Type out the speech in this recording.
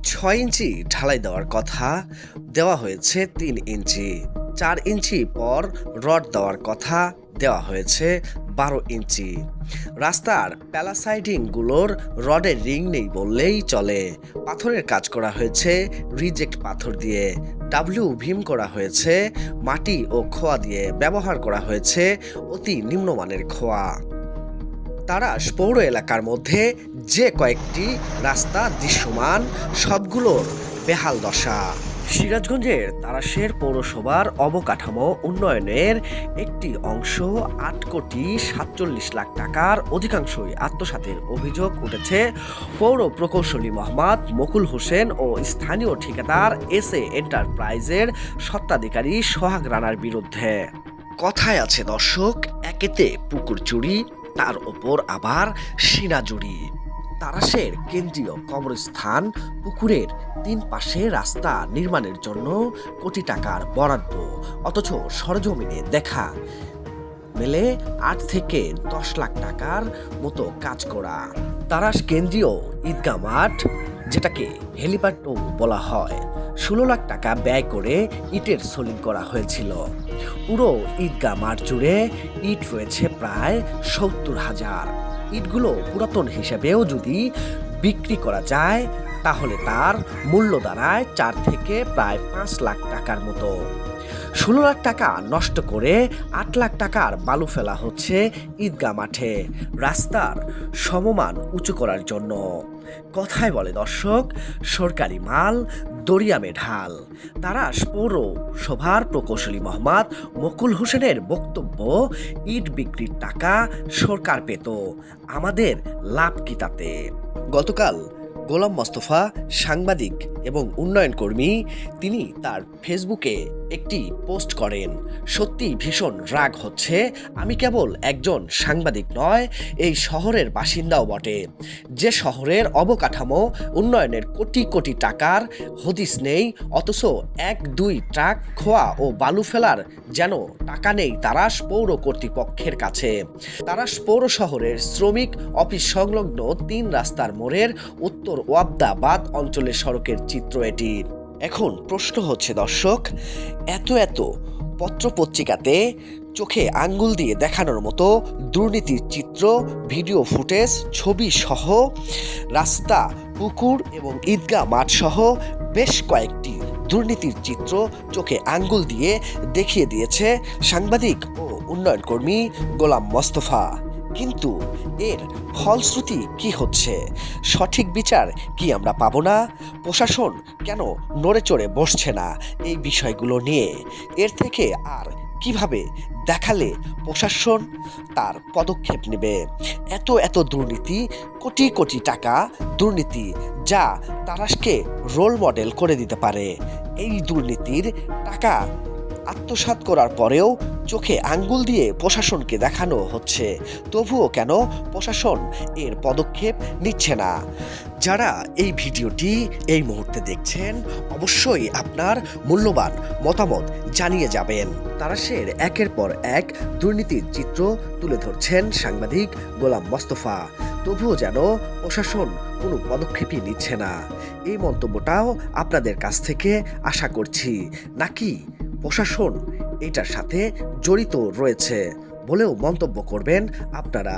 ৬ ইঞ্চি ঢালাই দেওয়ার কথা, দেওয়া হয়েছে ৩ ইঞ্চি। ৪ ইঞ্চি পর রড দেওয়ার কথা, দেওয়া হয়েছে ১২ ইঞ্চি। রাস্তার প্যালাসাইডিংগুলোর রডের রিং নেই বললেই চলে। পাথরের কাজ করা হয়েছে রিজেক্ট পাথর দিয়ে, ডাব্লিউ ভীম করা হয়েছে মাটি ও খোয়া দিয়ে, ব্যবহার করা হয়েছে অতি নিম্নমানের খোয়া। তারাস পৌর এলাকার মধ্যে যে কয়েকটি রাস্তা দৃশ্যমান, সবগুলোর বেহাল দশা। সিরাজগঞ্জের তারাশের পৌরসভার অবকাঠামো উন্নয়নের একটি অংশ ৮,৪৭,০০,০০০ টাকার অধিকাংশই আত্মসাতের অভিযোগ উঠেছে পৌর প্রকৌশলী মোহাম্মদ মকুল হোসেন ও স্থানীয় ঠিকাদার এসএ এন্টারপ্রাইজের স্বত্বাধিকারী সোহাগ রানার বিরুদ্ধে। কথায় আছে দর্শক, একেতে পুকুর চুরি, তার ওপর আবার সিনাজুরি। তারাশের কেন্দ্রীয় কবরস্থান পুকুরের ৩ পাশে রাস্তা নির্মাণের জন্য কোটি টাকার বরাদ্দ, অথচ সরজমিনে দেখা মেলে ৮ থেকে ১০ লাখ টাকার মতো কাজ করা। তারাশ কেন্দ্রীয় ঈদগাহ মাঠ, যেটাকে হেলিপ্যাডও বলা হয়, ১৬ লাখ টাকা ব্যয় করে ইটের সোলিং করা হয়েছিল। পুরো ঈদগাহ মাঠ জুড়ে ইট রয়েছে প্রায় ৭০,০০০। ইটগুলো পুরাতন হিসেবেও যদি বিক্রি করা যায় তাহলে তার মূল্য দাঁড়ায় ৪ থেকে প্রায় ৫ লাখ টাকার মতো। ১৬ লাখ টাকা নষ্ট করে ৮ লাখ টাকার বালু ফেলা হচ্ছে ঈদগাহ মাঠে রাস্তার সমমান উঁচু করার জন্য। কথায় বলে দর্শক, সরকারি মাল দরিয়ামে ঢাল। তারাশ পৌরসভার প্রকৌশলী মোহাম্মদ মকুল হোসেনের বক্তব্য, ইট বিক্রির টাকা সরকার পেত, আমাদের লাভ কি তাতে? গতকাল গোলাম মোস্তফা, সাংবাদিক এবং উন্নয়ন কর্মী, তিনি তার ফেসবুকে একটি পোস্ট করেন। সত্যি ভীষণ রাগ হচ্ছে, আমি কেবল একজন সাংবাদিক নয়, এই শহরের বাসিন্দাও বটে। যে শহরের অবকাঠামো উন্নয়নের কোটি কোটি টাকার হদিস নেই, অথচ ১-২ ট্রাক খোয়া ও বালু ফেলার যেন টাকা নেই তারাশ পৌর কর্তৃপক্ষের কাছে। তারাশ পৌর শহরের শ্রমিক অফিস সংলগ্ন ৩ রাস্তার মোড়ের উত্তর ওয়াবদাবাদ অঞ্চলের সড়কের চিত্র এটি। এখন প্রশ্ন হচ্ছে দর্শক, এত পত্রপত্রিকাতে চোখে আঙ্গুল দিয়ে দেখানোর মতো দুর্নীতির চিত্র, ভিডিও ফুটেজ, ছবি সহ রাস্তা, পুকুর এবং ঈদগাহ মাঠ সহ বেশ কয়েকটি দুর্নীতির চিত্র চোখে আঙ্গুল দিয়ে দেখিয়ে দিয়েছে সাংবাদিক ও উন্নয়ন কর্মী গোলাম মোস্তফা। কিন্তু এর ফলশ্রুতি কি হচ্ছে? সঠিক বিচার কি আমরা পাবো না? প্রশাসন কেন নড়ে চড়ে বসছে না এই বিষয়গুলো নিয়ে? এর থেকে আর কিভাবে দেখালে প্রশাসন তার পদক্ষেপ নেবে? এত দুর্নীতি, কোটি কোটি টাকা দুর্নীতি, যা তারাশকে রোল মডেল করে দিতে পারে। এই দুর্নীতির টাকা আত্মসাৎ করার পরেও চোখে আঙ্গুল দিয়ে প্রশাসনকে দেখানো হচ্ছে, তবুও কেন প্রশাসন এর পদক্ষেপ নিচ্ছে না? যারা এই ভিডিওটি এই মুহূর্তে দেখছেন, অবশ্যই আপনার মূল্যবান মতামত জানিয়ে যাবেন। তারাশের একের পর এক দুর্নীতির চিত্র তুলে ধরছেন সাংবাদিক গোলাম মোস্তফা, তবুও যেন প্রশাসন কোনো পদক্ষেপই নিচ্ছে না। এই মন্তব্যটাও আপনাদের কাছ থেকে আশা করছি, নাকি প্রশাসন এটার সাথে জড়িত রয়েছে বলেও মন্তব্য করবেন আপনারা।